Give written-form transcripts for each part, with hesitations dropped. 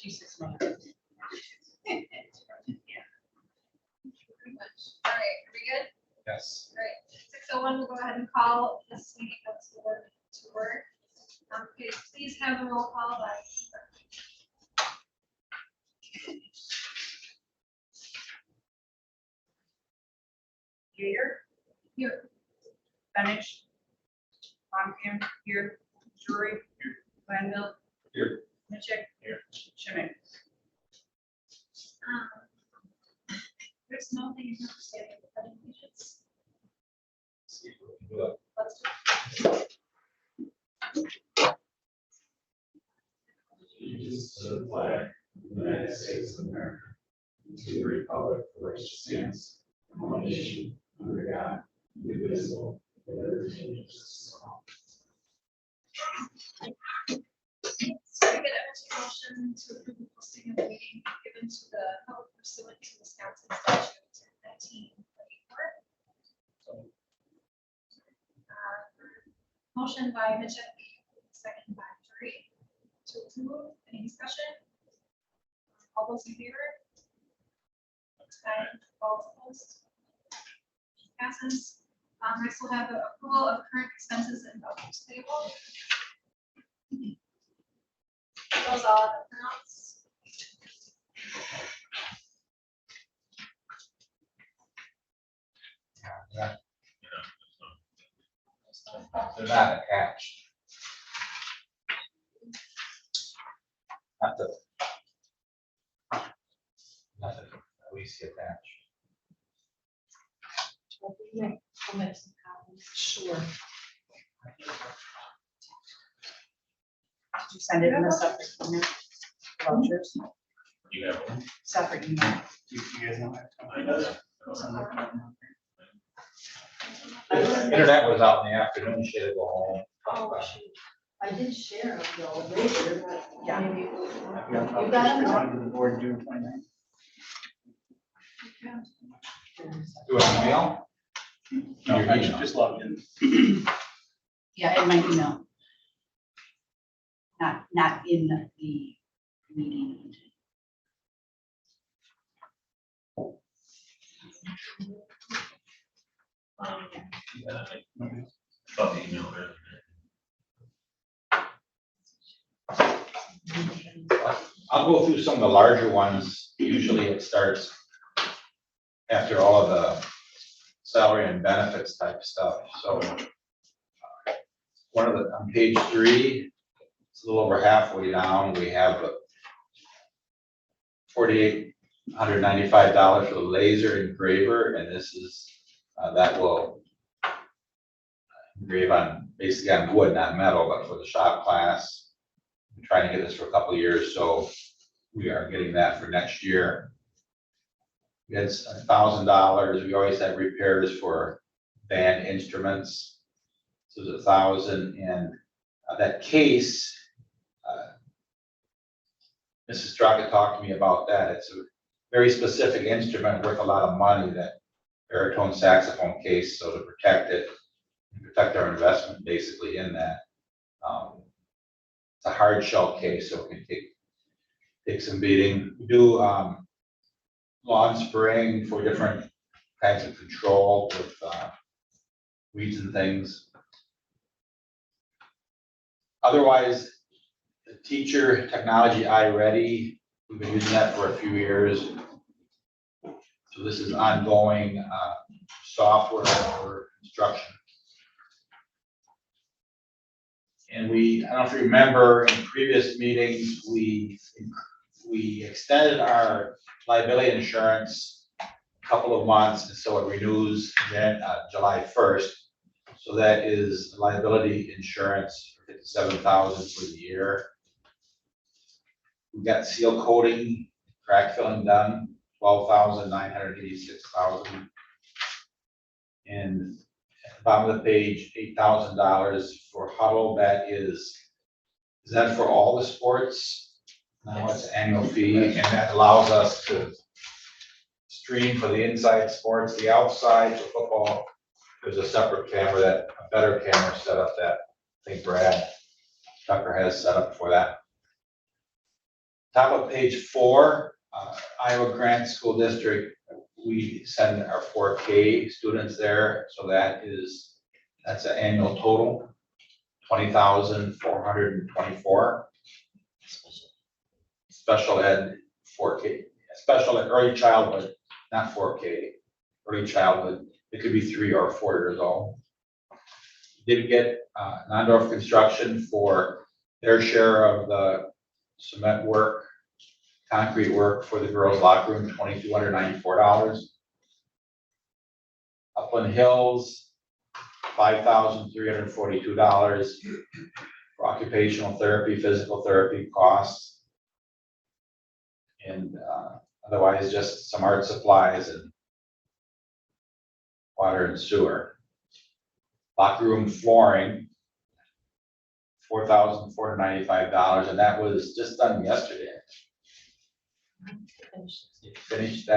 G6 months. Yeah. Pretty much. All right, are we good? Yes. All right, 6:01, we'll go ahead and call this meeting of the board to work. Okay, please have a roll call by. Gator, Here. Benish, Momken, here, Drury, Glanville. Here. Mitchell. Here. Schmidt. There's nothing in the standard credit pages. See if we can do it. Let's do it. Jesus to the flag of the United States of America, to the republic for which it stands, one nation, under God, indivisible, with liberty and justice for all. So we get a motion to approve the posting of the meeting given to the public pursuant to Wisconsin statute 1934. Motion by Mitchell, second by Drury. To approve, any discussion? All those in favor? Aye. All opposed? Passes. Next we'll have the approval of current expenses and vouchers payable. Those all have the pronouns. Yeah. They're not attached. Nothing, at least attached. I'll make some copies. Sure. Did you send it in a separate email? Vouchers, You have one? separate email. You guys know that? I know that. Internet was out in the afternoon, she had to go home. Oh, shoot. I did share them though later, but Yeah. maybe. You got them? To the board June 29th. Do an email? No, Your I email. just logged in. Yeah, in my email. Not in the meeting. I'll go through some of the larger ones. Usually it starts after all of the salary and benefits type stuff, so. One of the, on page 3, it's a little over halfway down, we have $4,895 for the laser engraver, and this is, that will engrave on, basically on wood, not metal, but for the shop class. I'm trying to get this for a couple of years, so we are getting that for next year. We had $1,000, we always have repairs for band instruments. So it's $1,000, and that case, Mrs. Straka talked to me about that. It's a very specific instrument worth a lot of money, that baritone saxophone case, so to protect it, protect our investment basically in that. It's a hard shell case, so it can take some beating. We do lawn spraying for different kinds of control with weeds and things. Otherwise, the teacher technology iReady, we've been using that for a few years. So this is ongoing software for instruction. And I don't know if you remember, in previous meetings, we extended our liability insurance a couple of months, and so it renews then July 1st. So that is liability insurance for $57,000 for the year. We got seal coating, crack filling done, $12,986. And at the bottom of the page, $8,000 for huddle. Is that for all the sports? No, it's an annual fee, and that allows us to stream for the inside sports, the outside for football. There's a separate camera, a better camera set up that I think Brad Tucker has set up for that. Top of page 4, Iowa Grant School District, we send our 4K students there, so that's an annual total, 20,424. Special ed 4K, special ed early childhood, not 4K, early childhood, it could be 3 or 4 years old. Did get Nondorf Construction for their share of the cement work, concrete work for the girls' locker room, $2,294. Upland Hills, $5,342 for occupational therapy, physical therapy costs. And otherwise just some art supplies and water and sewer. Locker room flooring, $4,495, and that was just done yesterday. It finished,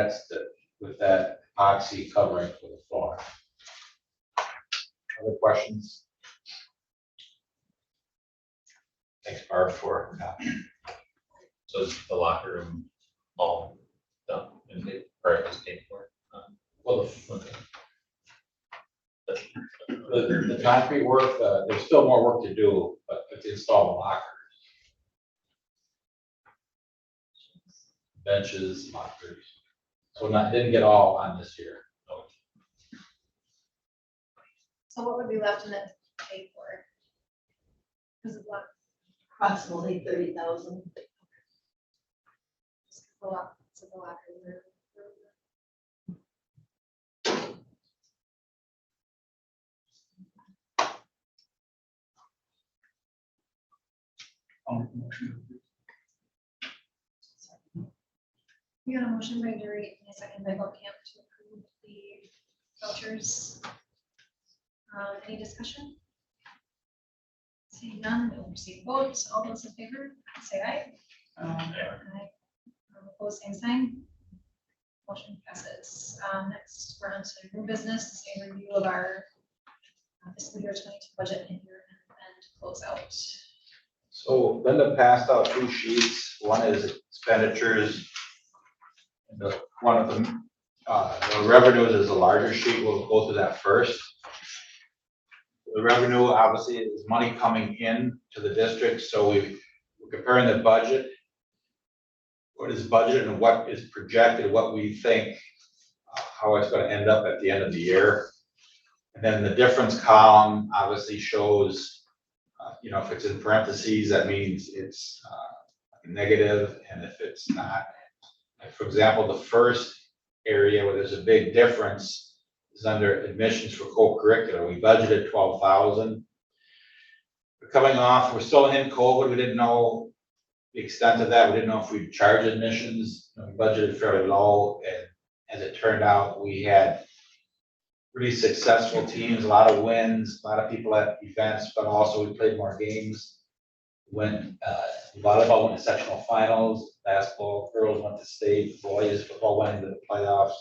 with that epoxy covering for the floor. Other questions? Thanks, Barb, for So is the locker room all done and they, or it was paid for? well, Okay. the concrete work, there's still more work to do, but to install the lockers. Benches, lockers. So didn't get all on this year. So what would be left in it to pay for? Because of what? Approximately 30,000. The locker room. We got a motion by Dory and a second by Camp to approve the vouchers. Any discussion? Seeing none, we'll proceed votes. All those in favor, say aye. Aye. Opposed, same sign. Motion passes. Next, we're on to new business, a review of our fiscal year 22 budget and year-end closeout. So Linda passed out 2 sheets. One is expenditures. And one of them, the revenues is a larger sheet. We'll go through that first. The revenue obviously is money coming in to the district. So we're comparing the budget, what is budgeted and what is projected, what we think, how it's going to end up at the end of the year. And then the difference column obviously shows, if it's in parentheses, that means it's negative, and if it's not, like for example, the first area where there's a big difference is under admissions for co-curricular. We budgeted 12,000. We're coming off, we're still in COVID. We didn't know the extent of that. We didn't know if we'd charge admissions. We budgeted fairly low, and as it turned out, we had really successful teams, a lot of wins, a lot of people at events, but also we played more games. Volleyball went to sectional finals, basketball, girls went to state, boys football went into the playoffs.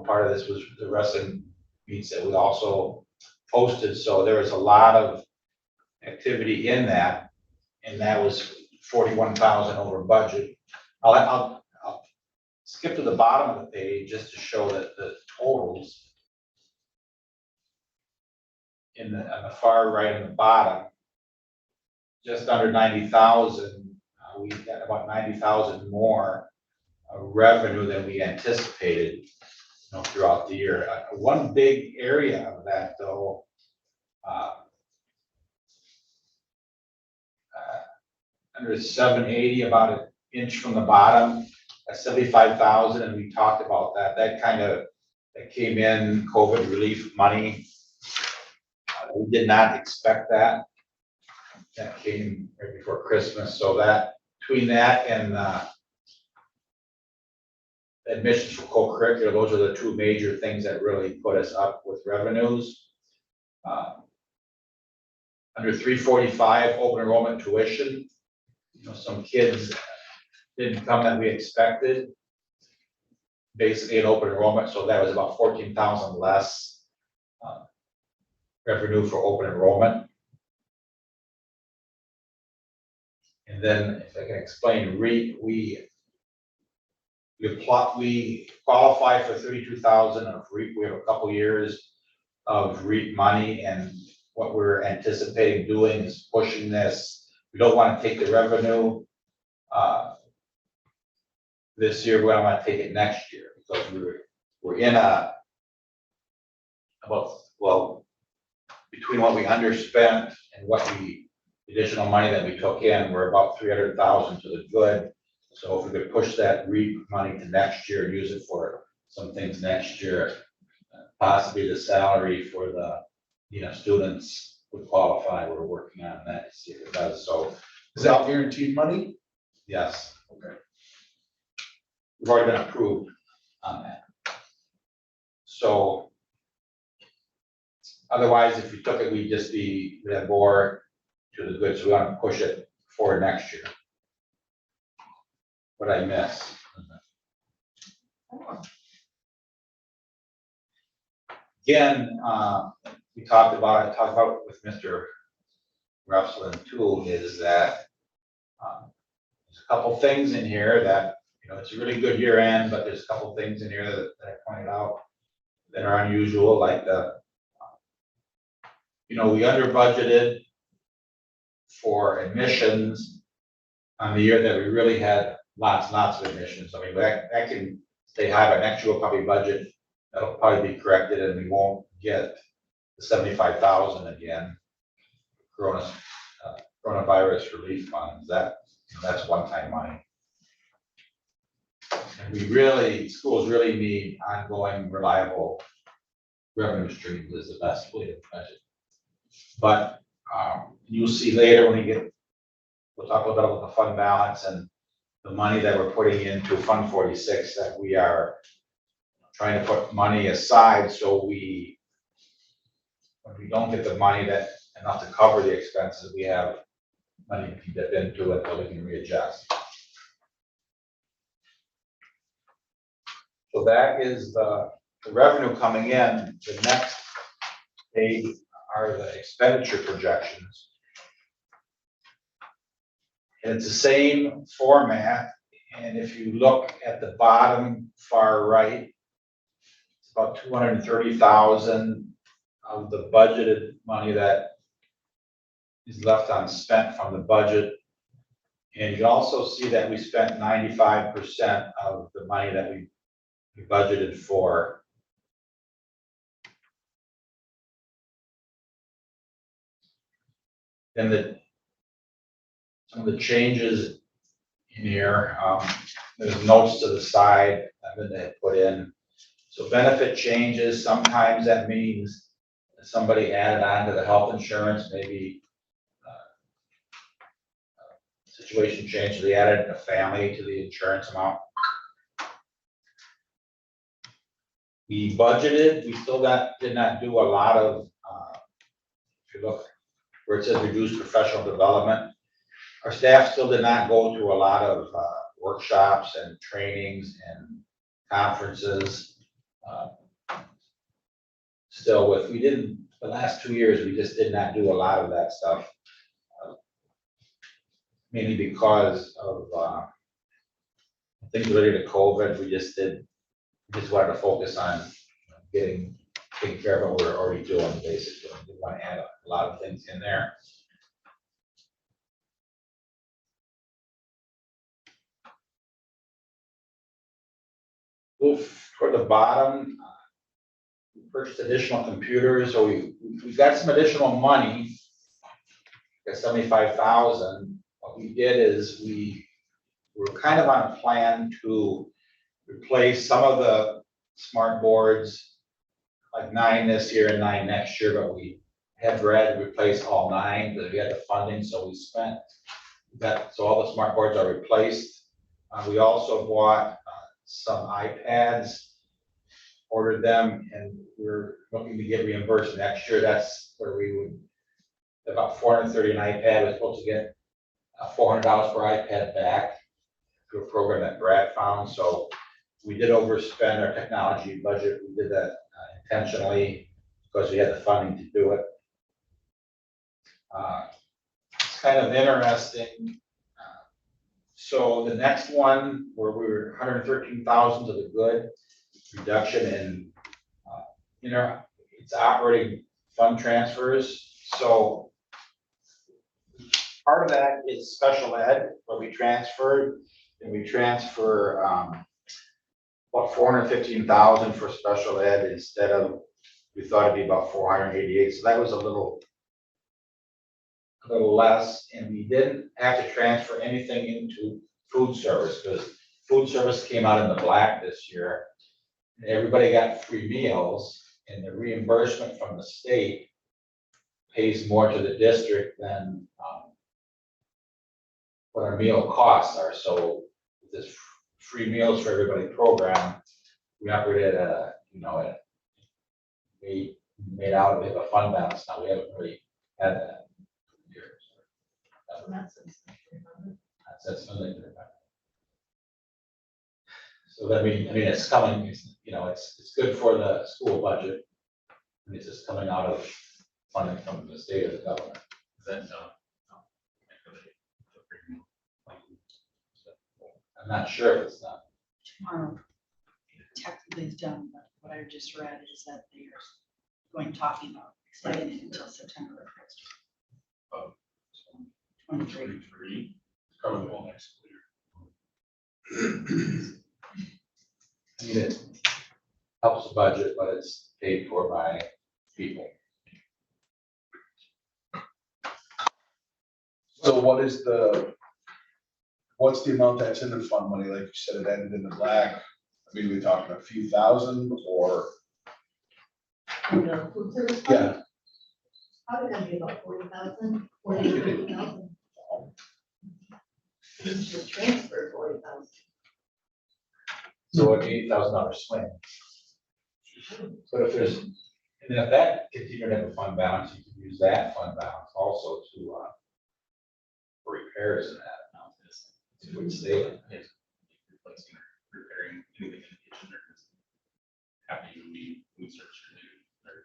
Part of this was the wrestling meets that we also hosted, so there was a lot of activity in that, and that was 41,000 over budget. I'll skip to the bottom of the page just to show that the totals on the far right in the bottom, just under 90,000. We got about 90,000 more revenue than we anticipated, throughout the year. One big area of that, though, under 780, about an inch from the bottom, at 75,000, and we talked about that. That came in COVID relief money. We did not expect that. That came right before Christmas, so that between that and admissions for co-curricular, those are the 2 major things that really put us up with revenues. Under 345, open enrollment tuition, some kids didn't come that we expected. Basically an open enrollment, so that was about 14,000 less revenue for open enrollment. And then if I can explain, we qualify for 32,000 of REAP. We have a couple years of REAP money, and what we're anticipating doing is pushing this. We don't want to take the revenue this year. We don't want to take it next year because we're in between what we underspent and what additional money that we took in, we're about 300,000 to the good. So if we could push that REAP money to next year and use it for some things next year, possibly the salary for the, students would qualify. We're working on that to see if it does. So, Is that guaranteed money? yes. Okay. We've already been approved on that. So otherwise, if we took it, we'd have more to the good. So we want to push it for next year. What I miss. Again, we talked about it with Mr. Russell too, is that there's a couple things in here that, it's a really good year end, but there's a couple things in here that I pointed out that are unusual, like we under budgeted for admissions on the year that we really had lots and lots of admissions. I mean, that can stay high, but next year we'll probably budget, that'll probably be corrected and we won't get the 75,000 again. Coronavirus relief funds, that's one-time money. And schools really need ongoing, reliable revenue streams is the best way to budget. But you'll see later we'll talk a little bit about the fund balance and the money that we're putting into Fund 46, that we are trying to put money aside so when we don't get the money enough to cover the expenses, we have money we can dip into it so we can readjust. So that is the revenue coming in. The next page are the expenditure projections. And it's the same format, and if you look at the bottom far right, it's about 230,000 of the budgeted money that is left unspent from the budget. And you also see that we spent 95% of the money that we budgeted for. Then some of the changes in here, there's notes to the side that they put in. So benefit changes, sometimes that means that somebody added on to the health insurance, maybe situation changed, so they added a family to the insurance amount. We budgeted, we still did not do a lot of, if you look where it says reduced professional development, our staff still did not go to a lot of workshops and trainings and conferences. The last 2 years, we just did not do a lot of that stuff. Mainly because of things related to COVID, we just wanted to focus on taking care of what we're already doing, basically. We want to add a lot of things in there. Move toward the bottom, we purchased additional computers, so we got some additional money, got 75,000. What we did is we were kind of on a plan to replace some of the smart boards, like 9 this year and 9 next year, but we had read to replace all 9 because we had the funding, so we spent that. So all the smart boards are replaced. We also bought some iPads, ordered them, and we're looking to get reimbursed next year. That's where we would, about 430 an iPad. We're supposed to get $400 per iPad back through a program that Brad found. So we did overspend our technology budget. We did that intentionally because we had the funding to do it. It's kind of interesting. So the next one, where we were 113,000 to the good, reduction in, it's operating fund transfers. So part of that is special ed, where we transferred, and we transfer, about 415,000 for special ed instead of, we thought it'd be about 488, so that was a little less, and we didn't have to transfer anything into food service, because food service came out in the black this year. And everybody got free meals, and the reimbursement from the state pays more to the district than, what our meal costs are, so this free meals for everybody program, we operated at a, we made out, we have a fund balance now, we haven't really had that in years. That's something to remember. So that it's coming, it's good for the school budget. And it's just coming out of funding from the state or the government. Is that, I'm not sure if it's not. Tomorrow, technically it's done, but what I just read is that they are talking about extending it until September of 2023. 23. Cover the whole next year. It helps the budget, but it's paid for by people. So what's the amount that's in the fund money? Like you said, it ended in the black. I mean, we're talking a few thousand or, And the food service fund, yeah, probably gonna be about 40,000, 50,000. You should transfer 40,000. So an $8,000 swing. But if there's, and if that continued to have a fund balance, you could use that fund balance also to, for repairs and that. It would stay. Replacing or repairing anything in the kitchen or just having you need food service or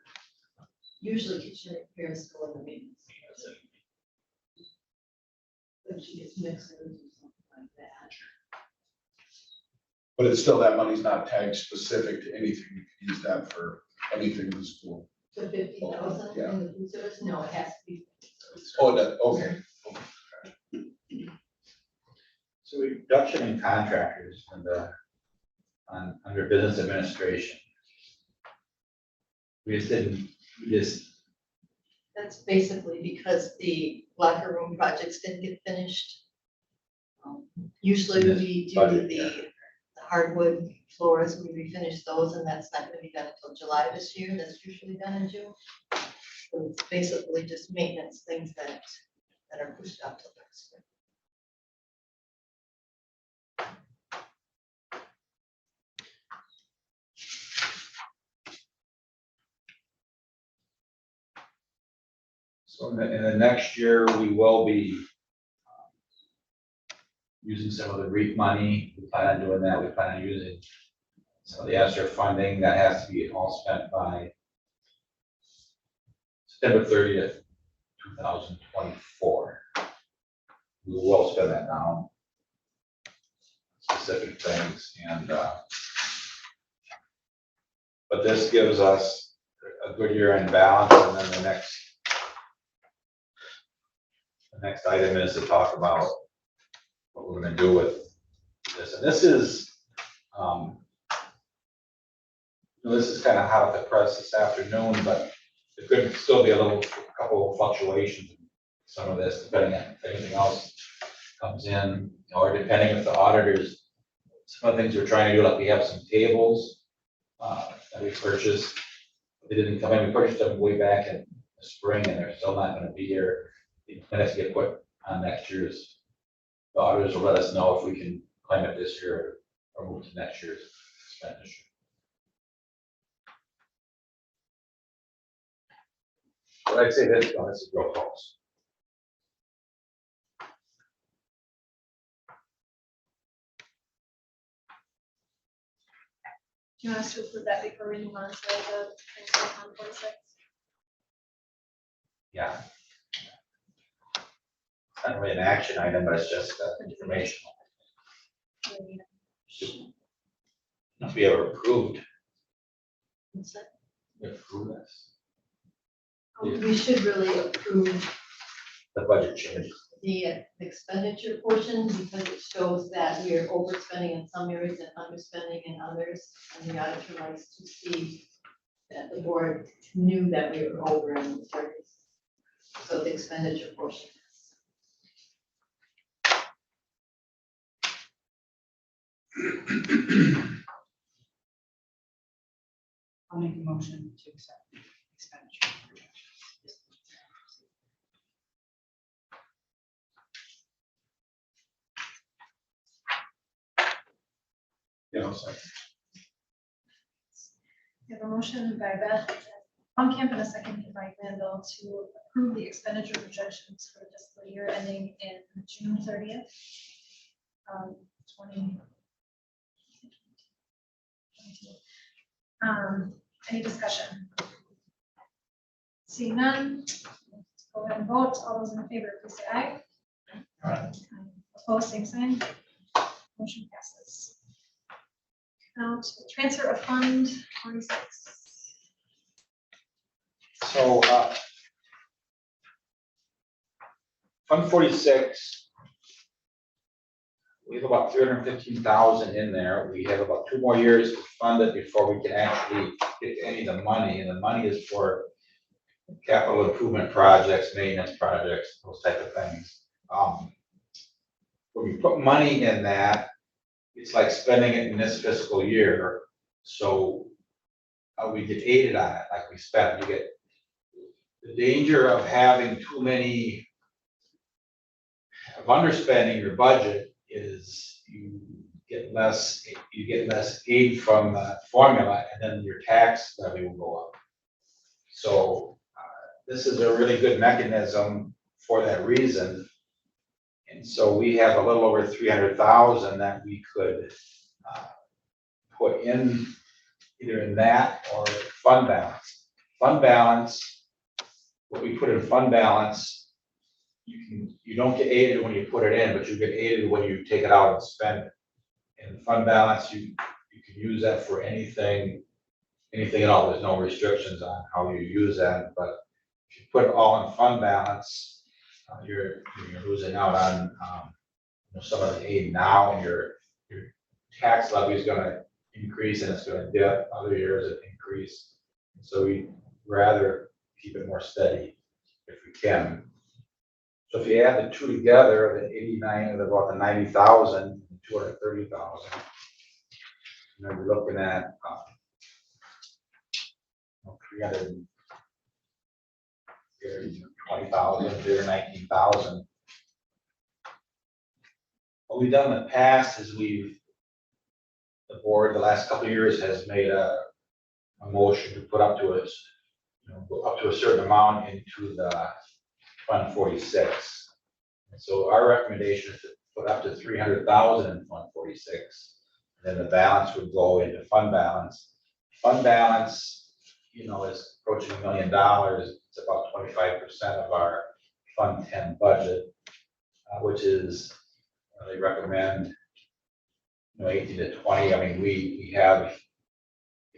Usually kitchen repairs go in the maintenance. that's it. But she gets mixers or something like that. but it's still, that money's not tagged specific to anything. You can use that for anything in the school. So 50,000 Yeah. in the food service? No, it has to be. Oh, that, okay. So reduction in contractors and under business administration. We just That's basically because the locker room projects didn't get finished. Usually we do Budget, the hardwood floors, we refinish those, and that's not gonna be done until July this year. That's usually done in June. So it's basically just maintenance things that are pushed out till next year. So in the next year, we will be using some of the REAP money. We plan on doing that. We plan on using some of the ESSER funding that has to be all spent by September 30th, 2024. We will spend that now. Specific things and, but this gives us a good year-end balance, and then the next item is to talk about what we're gonna do with this. And this is, this is kind of hot off the press this afternoon, but there could still be a couple of fluctuations in some of this, depending on if anything else comes in, or depending if the auditors, some of the things we're trying to do, like we have some tables that we purchased. They didn't come in, we purchased them way back in the spring, and they're still not gonna be here. The minutes get put on next year's. The auditors will let us know if we can claim it this year or move to next year's expenditure. But I'd say this is real close. Do you want us to approve that before we move on to the transfer on 46? Yeah. It's not really an action item, but it's just informational. Do we need a motion? If we ever approved, What's that? we approve this, We should really approve the budget change. the expenditure portion because it shows that we are overspending in some areas and underspending in others. And the auditor likes to see that the board knew that we were over in those areas. So the expenditure portion. I'll make a motion to accept the expenditure projections. You know, so. We have a motion by Beth Camp and a second by Glanville to approve the expenditure projections for the fiscal year ending in June 30th. 2022. Any discussion? Seeing none, let's go ahead and vote. All those in favor, please say aye. Aye. Opposed, same sign. Motion passes. Now to transfer of fund 46. So, Fund 46, we have about 315,000 in there. We have about 2 more years to fund it before we can actually get any of the money. And the money is for capital improvement projects, maintenance projects, those type of things. When we put money in that, it's like spending it in this fiscal year. So we get aided on it, like we spent. You get the danger of having too many, of underspending your budget is you get less aid from the formula, and then your tax levy will go up. So this is a really good mechanism for that reason. And so we have a little over 300,000 that we could put in either in that or fund balance. Fund balance, what we put in fund balance, you don't get aided when you put it in, but you get aided when you take it out and spend it. In fund balance, you can use that for anything at all. There's no restrictions on how you use that, but if you put it all in fund balance, you're losing out on some of the aid now, and your tax levy is going to increase and it's going to dip. Other years it increase. So we'd rather keep it more steady if we can. So if you add the two together, the 89 and about the 90,000, 230,000, you're looking at 320,000, 319,000. What we've done in the past is the board the last couple of years has made a motion to put up to a certain amount into the Fund 46. And so our recommendation is to put up to 300,000 in Fund 46. Then the balance would go into fund balance. Fund balance, is approaching $1 million. It's about 25% of our Fund 10 budget, which is they recommend 18 to 20. I mean, we have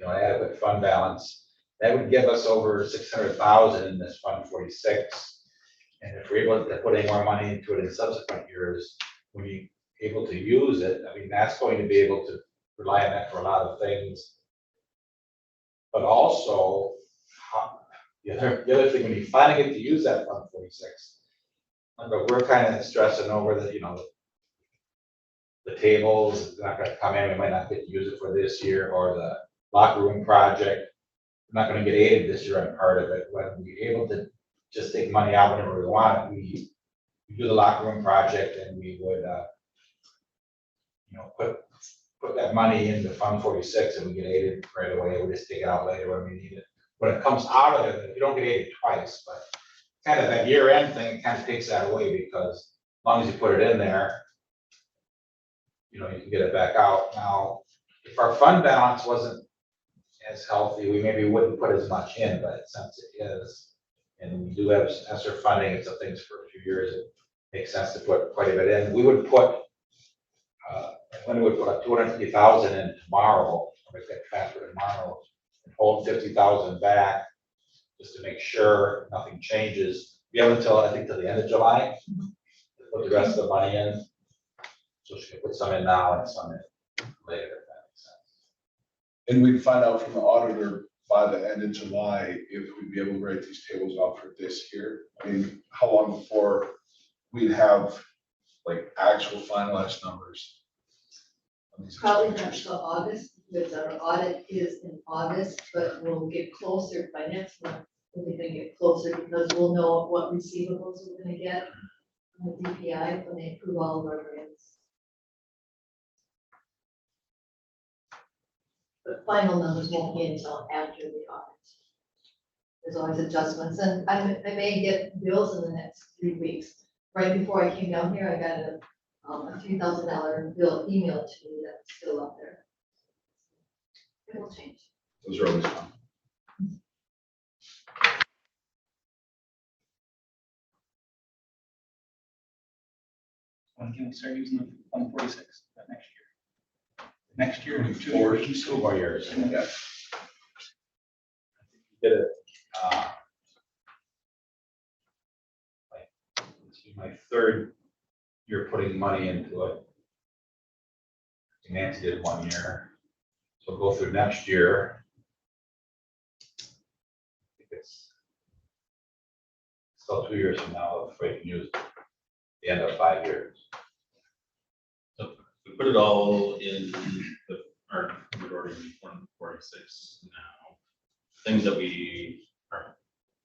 adequate fund balance. That would give us over 600,000 in this Fund 46. And if we're able to put any more money into it in subsequent years, when we're able to use it, I mean, that's going to be able to rely on that for a lot of things. But also, the other thing, when you finally get to use that Fund 46, but we're kind of stressing over that, the tables is not going to come in. We might not get to use it for this year, or the locker room project. We're not going to get aided this year on part of it. When we're able to just take money out whenever we want it, we do the locker room project, and we would, put that money into Fund 46, and we get aided right away. We just take it out later when we need it. When it comes out of it, you don't get aided twice, but kind of that year-end thing, it kind of takes that away, because as long as you put it in there, you can get it back out. Now, if our fund balance wasn't as healthy, we maybe wouldn't put as much in, but since it is, and we do have ESSER funding and some things for a few years, it makes sense to put quite a bit in. We would put when we put 250,000 in tomorrow, make that transfer tomorrow, and hold 50,000 back, just to make sure nothing changes. We have until, I think, till the end of July, to put the rest of the money in. So she can put some in now and some in later, if that makes sense. And we'd find out from the auditor by the end of July if we'd be able to write these tables out for this year. I mean, how long before we'd have like actual finalized numbers? on these Probably not expenditures? till August, because our audit is in August, but we'll get closer by next month. We're gonna get closer because we'll know what receivables we're gonna get on the DPI when they approve all of our grants. But final numbers won't be until after the audit. There's always adjustments, and I may get bills in the next 3 weeks. Right before I came down here, I got a $3,000 bill emailed to me that's still up there. It will change. Those are always fun. When can we start using the 146 next year? Next year, or 2 Or years? 2 more years. Yeah. Did it, like, this is my 3rd year putting money into it. Nancy did 1 year, so we'll go through next year. I think it's still 2 years from now, if we can use the end of 5 years. We put it all in our majority 146 now. Things that we are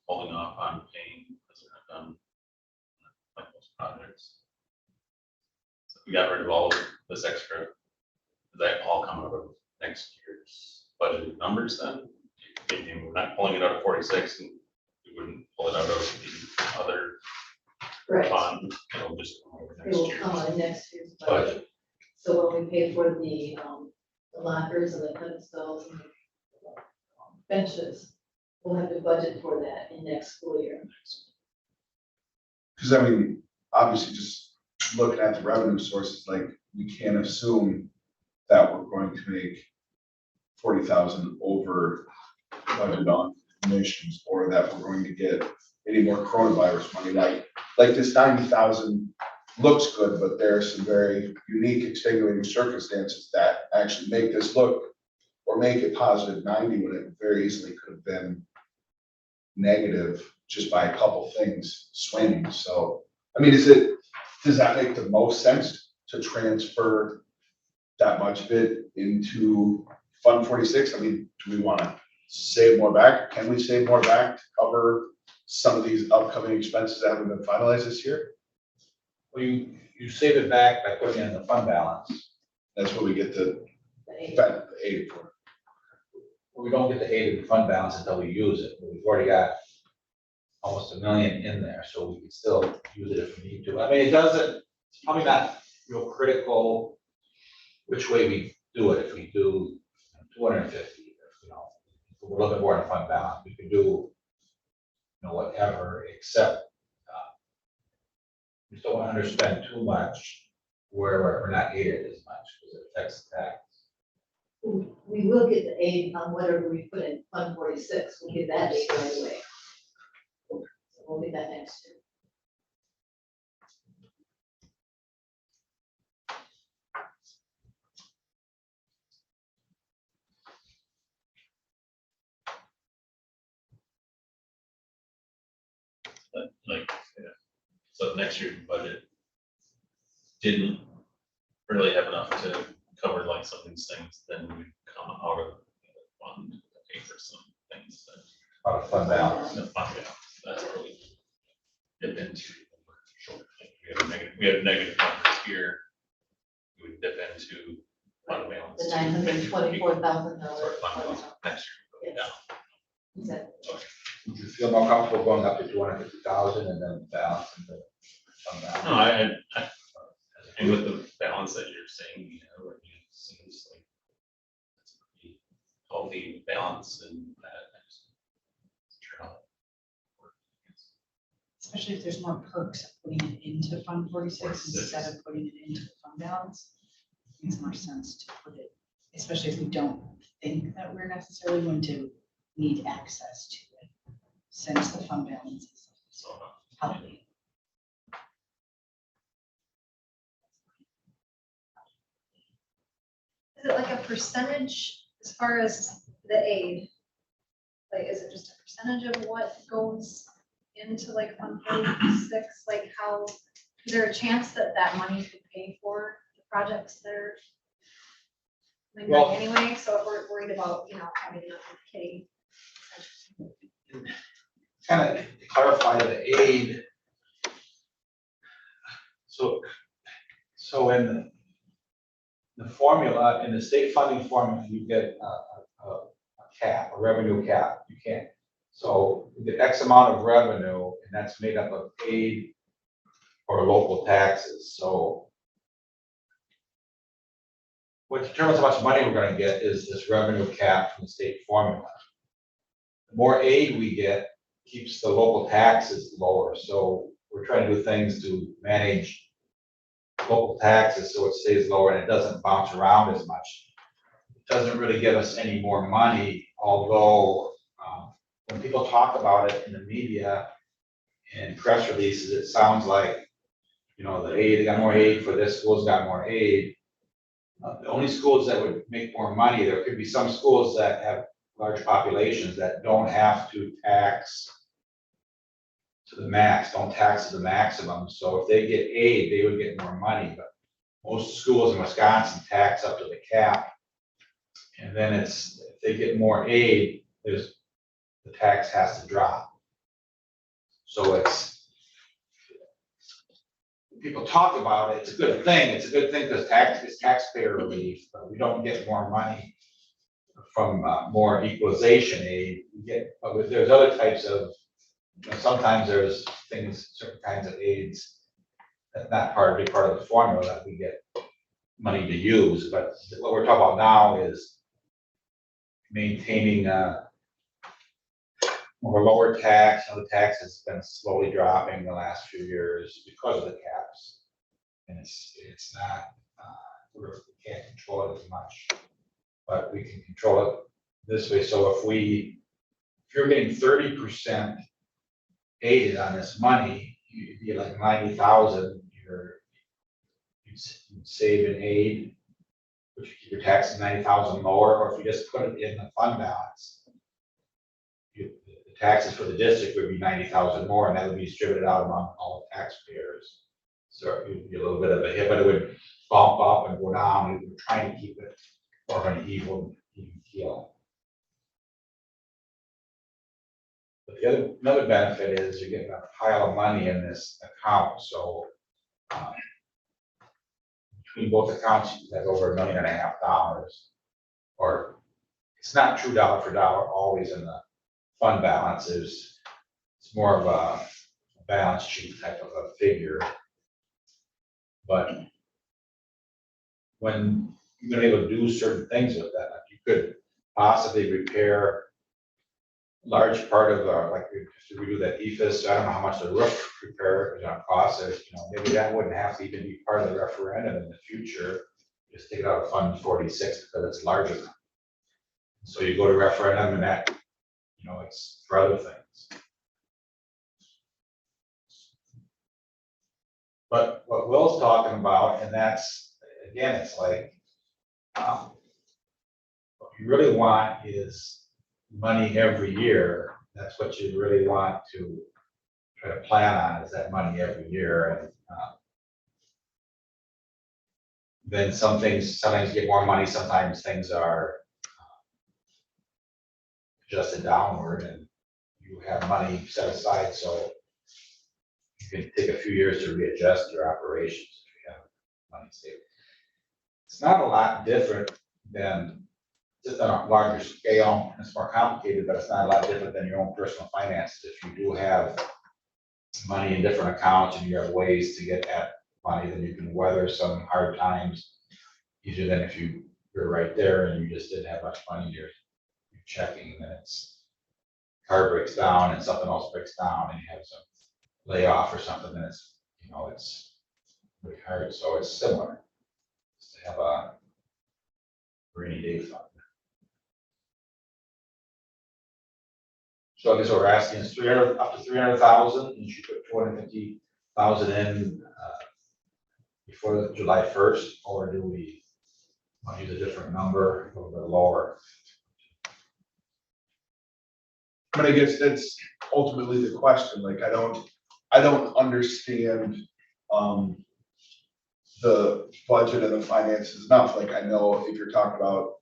holding off on paying because we're not done, like most projects. So we got rid of all of this extra. Does that all come out of next year's budgeted numbers then? Meaning we're not pulling it out of 46 and we wouldn't pull it out of the other Correct. fund. It'll just come over It next will year. come on next year's budget. So when we pay for the lockers and the pedestals and the benches, we'll have to budget for that in next school year. Because I mean, obviously, just looking at the revenue sources, like, we can't assume that we're going to make 40,000 over budget on donations, or that we're going to get any more coronavirus money. Like this 90,000 looks good, but there are some very unique extenuating circumstances that actually make this look or make it positive 90 when it very easily could have been negative just by a couple things swinging. So, I mean, does that make the most sense to transfer that much of it into Fund 46? I mean, do we want to save more back? Can we save more back to cover some of these upcoming expenses that haven't been finalized this year? Well, you save it back by putting it in the fund balance. That's what we get the But aid for. We don't get the aid in the fund balance until we use it. We've already got almost $1 million in there, so we can still use it if we need to. I mean, it's probably not real critical which way we do it. If we do 250, we're looking more in fund balance. We can do, whatever, except we don't want to underspend too much where we're not aided as much because it affects the tax. we will get the aid on whatever we put in Fund 46. We'll get that aid right away. So we'll get that next year. But so next year's budget didn't really have enough to cover like some of these things, then we come out of the fund to pay for some things that Out of fund balance. the fund, that's where we dip into. We have negative numbers here. We would dip into fund balance. The to make- $924,000. Sorry, fund balance next year. Yes. Yeah. Exactly. Would you feel more comfortable going up to 250,000 and then balance into fund balance? No, and with the balance that you're saying, it seems like it's a pretty healthy balance and that. Sure. Especially if there's more perks of putting it into Fund 46 instead of putting it into the fund balance. makes more sense to put it, especially if we don't think that we're necessarily going to need access to it, since the fund balance is So, healthy. Is it like a percentage as far as the aid? Like, is it just a percentage of what goes into like Fund 46? Like how, is there a chance that that money could pay for the projects that are like Well- anyway? So if we're worried about, having enough for kitty. Kind of clarify the aid. So in the formula, in the state funding formula, you get a cap, a revenue cap. You can't. So you get X amount of revenue, and that's made up of aid or local taxes. So what determines how much money we're going to get is this revenue cap from the state formula. The more aid we get, keeps the local taxes lower. So we're trying to do things to manage local taxes so it stays lower and it doesn't bounce around as much. It doesn't really give us any more money, although when people talk about it in the media and press releases, it sounds like, the aid, they got more aid for this, school's got more aid. The only schools that would make more money, there could be some schools that have large populations that don't have to tax to the max, don't tax to the maximum. So if they get aid, they would get more money, but most schools in Wisconsin tax up to the cap. And then if they get more aid, the tax has to drop. So people talk about it, it's a good thing. It's a good thing because it's taxpayer relief, but we don't get more money from more equalization aid. But there's other types of, sometimes there's certain kinds of aids that's not big part of the formula that we get money to use. But what we're talking about now is maintaining more lower tax. The tax has been slowly dropping the last few years because of the caps. And it's not, we can't control it as much, but we can control it this way. So if you're getting 30% aided on this money, you'd be like 90,000, you'd save in aid, which you keep your taxes 90,000 lower, or if you just put it in the fund balance, the taxes for the district would be 90,000 more, and that would be distributed out among all taxpayers. So it would be a little bit of a hit, but it would bump up and go down. We were trying to keep it more of an even keel. But another benefit is you're getting a pile of money in this account. So between both accounts, you have over $1.5 million, or it's not true dollar for dollar always in the fund balance. It's more of a balance sheet type of a figure. But when you've been able to do certain things with that, like you could possibly repair a large part of like to redo that EFIS. I don't know how much the roof repair is going to cost. Maybe that wouldn't have to even be part of the referendum in the future. Just take it out of Fund 46 because it's larger. So you go to referendum and that, it's for other things. But what Will's talking about, and that's, again, it's like, what you really want is money every year. That's what you really want to try to plan on, is that money every year. And then sometimes you get more money, sometimes things are adjusted downward, and you have money set aside, so you can take a few years to readjust your operations if you have money saved. It's not a lot different than, just on a larger scale. It's more complicated, but it's not a lot different than your own personal finances. If you do have money in different accounts and you have ways to get at money, then you can weather some hard times easier than if you're right there and you just didn't have much money in your checking, and then car breaks down and something else breaks down and you have some layoff or something, then it's really hard. So it's similar. Just to have a rainy day fund. So I guess what we're asking is 300, up to 300,000, and you should put 250,000 in, before July 1st, or do we want to use a different number, a little bit lower? But I guess that's ultimately the question, like, I don't understand, the budget and the finances enough, like, I know if you're talking about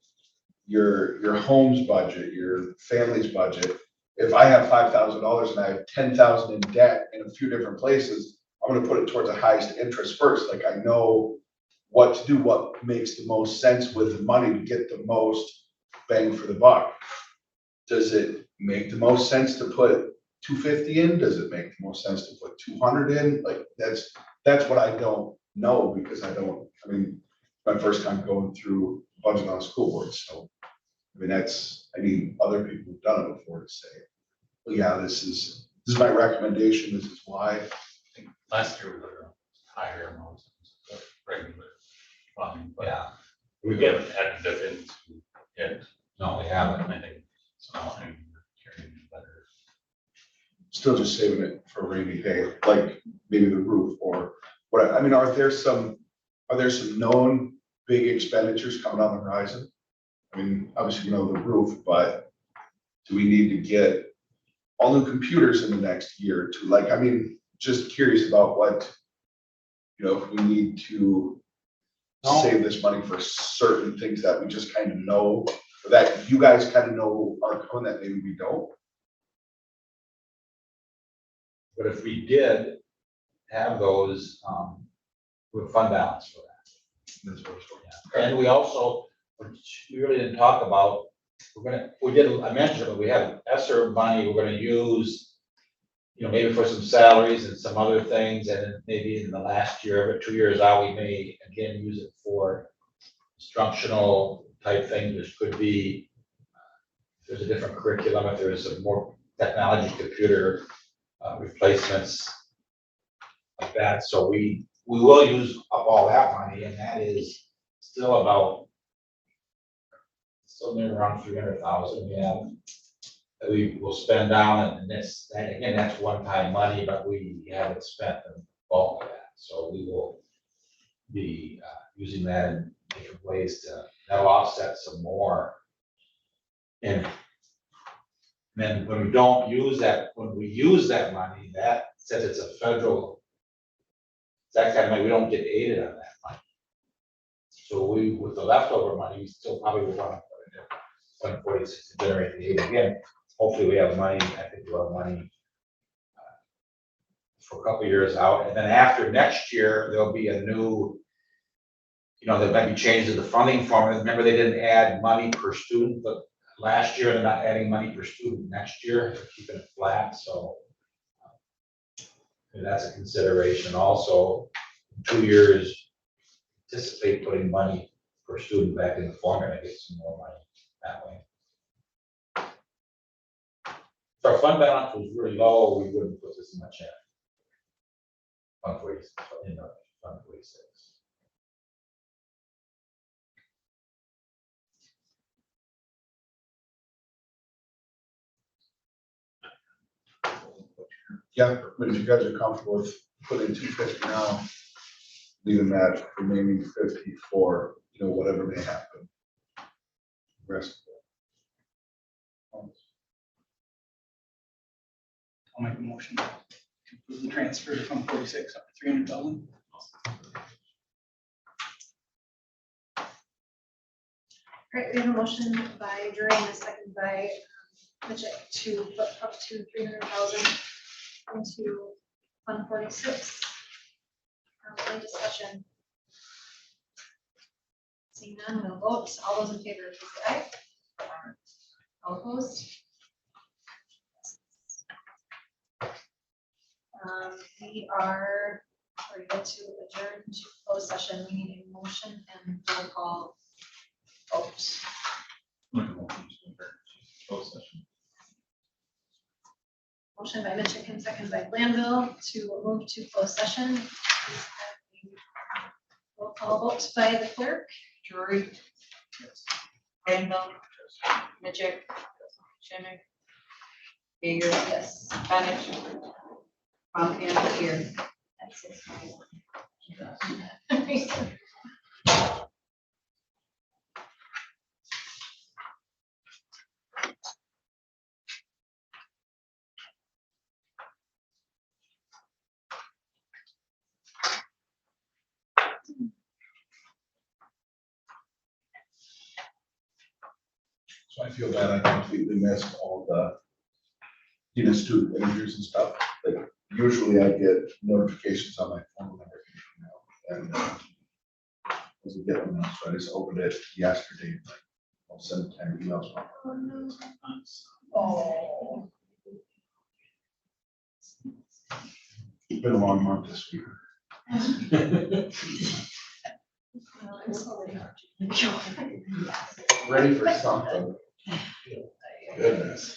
your home's budget, your family's budget, if I have $5,000 and I have 10,000 in debt in a few different places, I'm gonna put it towards the highest interest first, like, I know what to do, what makes the most sense with the money to get the most bang for the buck. Does it make the most sense to put 250 in? Does it make the most sense to put 200 in? Like, that's what I don't know, because I mean, my first time going through budget on a school board, so. I mean, other people have done it before to say, well, yeah, this is my recommendation, this is why. Last year we were higher amounts of regular funding, but Yeah, we haven't had to dip into it. no, we haven't. I think so. I mean, we're carrying it better. Still just saving it for a rainy day, like maybe the roof or what, I mean, are there some known big expenditures coming on the horizon? I mean, obviously, we know the roof, but do we need to get all new computers in the next year or two? Like, I mean, just curious about what, if we need to No. save this money for certain things that we just kind of know, or that you guys kind of know are coming that maybe we don't. But if we did have those, with fund balance for that. That's what it's for. And we also, which we really didn't talk about, I mentioned it, but we have ESSER money we're gonna use, maybe for some salaries and some other things, and then maybe in the last year, but 2 years out, we may again use it for instructional type things, which could be, if there's a different curriculum, if there's some more technology, computer replacements like that. So we will use up all that money, and that is still near around 300,000 we have that we will spend down, and that's one-time money, but we haven't spent the bulk of that. So we will be using that in different ways that'll offset some more. And then when we don't use that, when we use that money, that says it's a federal, that kind of money, we don't get aided on that money. So with the leftover money, we still probably will want to put in 146 to generate the aid again. Hopefully we have money, I think we'll have money for a couple of years out. And then after next year, there'll be a new, there might be changes to the funding formula. Remember, they didn't add money per student, but last year they're not adding money per student next year, they're keeping it flat. So that's a consideration also. In 2 years, anticipate putting money per student back in the formula to get some more money that way. If our fund balance was really low, we wouldn't put this much in. Fund 46, Fund 46. Yeah, but if you guys are comfortable with putting 250 now, leaving that remaining 50 for, whatever may happen. Rest. I'll make a motion to approve the transfer from 46 up to 300,000. All right, we have a motion by Drury and a second by Mitchell to put up to 300,000 into Fund 46. Any discussion? Seeing none, we'll vote. All those in favor, please say aye. All opposed? We are ready to adjourn to closed session. We need a motion and roll call vote. Make a motion to adjourn to closed session. Motion by Mitchell, second by Glanville to move to closed session. Please have a roll call vote by the clerk. Drury, Yes. Rainville, Mitchell, Schimick, Yeager, Yes. Bennett, Montier, here. That's it. So I feel bad, I completely missed all the, student interviews and stuff. Like, usually I get notifications on my phone and everything now. And as I get them now, so I just opened it yesterday. Like, I'll send 10 emails. Oh. It's been a long month this week. I'm sorry. Ready for something. Goodness.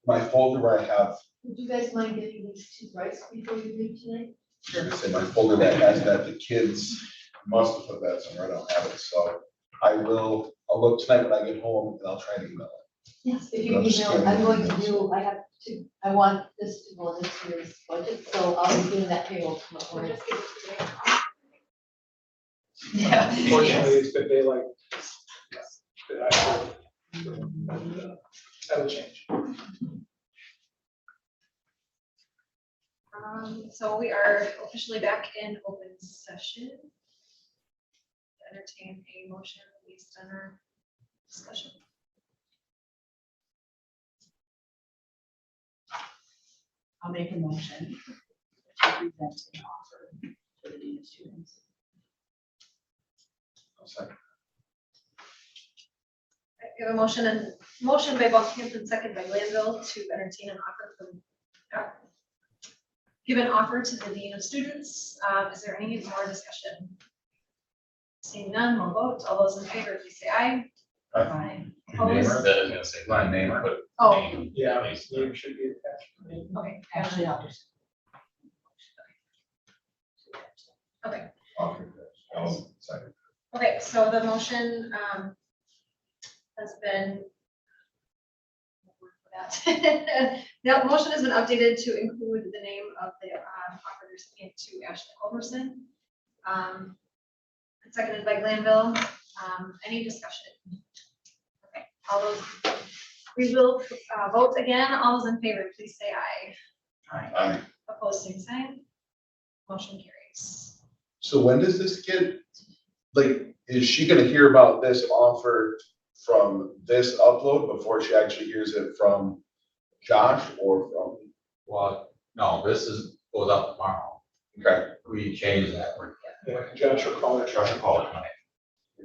My folder where I have, Would you guys mind getting these two rights before you leave tonight? I say my folder that has that the kids must have put that somewhere, I don't have it, so I'll look tonight when I get home and I'll try and email it. Yes. If you I'm just email, I'm scanning going to emails. do, I want this to go in this year's budget, so I'll be doing that payroll We'll tomorrow. just give it today. Yeah. Unfortunately, it's been daylight. That will change. So we are officially back in open session. Entertain a motion based on our discussion. I'll make a motion to present an offer to the Dean of Students. I'll second. We have a motion by Buckhampton, second by Glanville to entertain an offer from, give an offer to the Dean of Students. Is there any more discussion? Seeing none, we'll vote. All those in favor, please say aye. Aye. Opposed? That is gonna say my name, but. Oh. name, Yeah, at least, you should be attached. Okay, Actually, I'll just. okay. I'll second. Okay, so the motion has been. The motion has been updated to include the name of the offer recipient to Ashley Culberson. Seconded by Glanville. Any discussion? Okay, all those, we will vote again. All those in favor, please say aye. Aye. Opposed, same sign. Motion carries. So when does this get, like, is she gonna hear about this offer from this upload before she actually hears it from Josh or from? Well, no, goes up tomorrow. Okay, We changed that. Yeah, Josh will call it. Josh will call it tonight.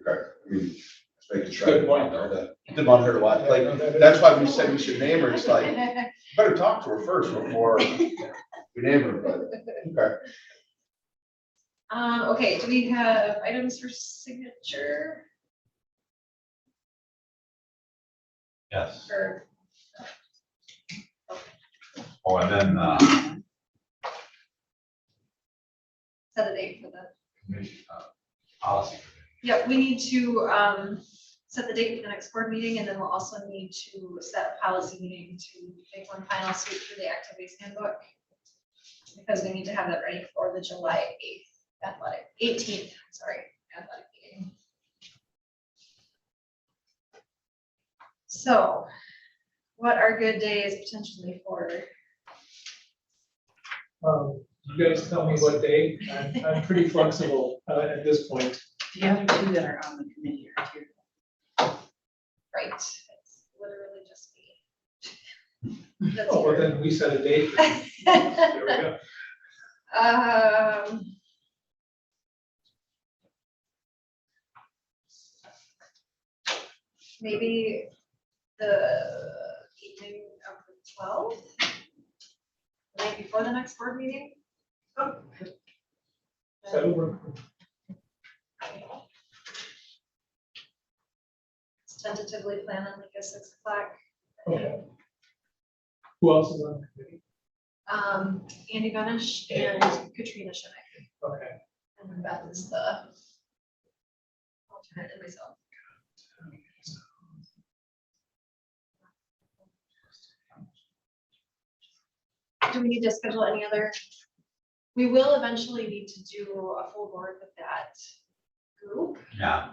okay, I mean, just making sure. Good point, though. Didn't want her to watch, like, that's why we said we should name her, it's like, better talk to her first before we name her, but, okay. Okay, do we have items for signature Yes. or? Oh, and then, Set a date for the, commission, policy. yeah, we need to set the date for the next board meeting, and then we'll also need to set a policy meeting to make one final sweep through the activities handbook. Because we need to have that ready for the July 18th, sorry, athletic meeting. So, what are good days potentially for? You guys tell me what day. I'm pretty flexible at this point. The other two that are on the committee are here. Right, it's literally just me. That's Oh, well, here. then we set a date. There we go. Maybe the evening of the 12th, the night before the next board meeting. That'll work. Let's tentatively plan on like a 6 o'clock. Okay. Who else is on the committee? Andy Benish and Katrina Shemick, Okay. and then Beth is the alternate and myself. do we need to schedule any other? We will eventually need to do a full board with that group, Yeah,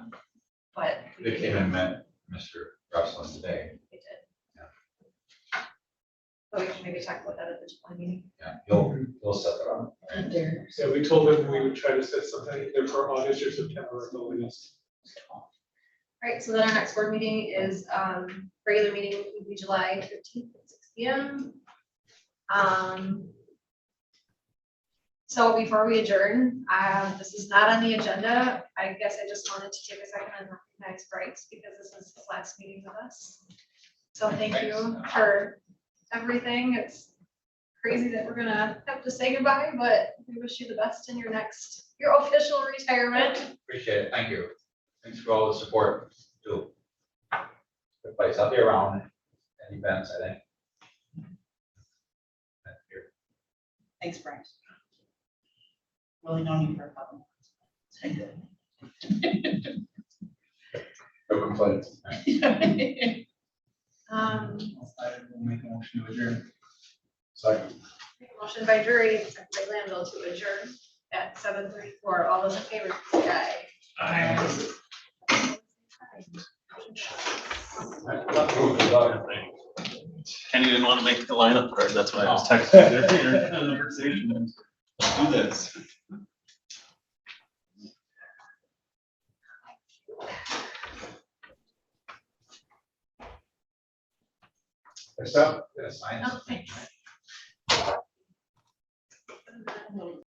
but. they came and met Mr. Russell today. We did. So we can maybe talk about that at the July meeting. Yeah, you'll set that up. There. So we told them we would try to set something either for August or September at the latest. Right, so then our next board meeting is, regular meeting would be July 15th at 6 p.m. So before we adjourn, this is not on the agenda. I guess I just wanted to take a second and recognize Bryce because this is his last meeting with us. So thank you for everything. It's crazy that we're gonna have to say goodbye, but we wish you the best in your official retirement. Appreciate it, thank you. Thanks for all the support, too. Good place, I'll be around at events, I think. Thanks, Bryce. Really known you for a couple months. No complaints. I will make a motion to adjourn. Second. Motion by Drury, second by Glanville to adjourn at 7:34. All those in favor, say aye. Kenny didn't want to make the lineup card, that's why I was texting your conversation. Do this. Next up, gonna sign Oh, something. thanks.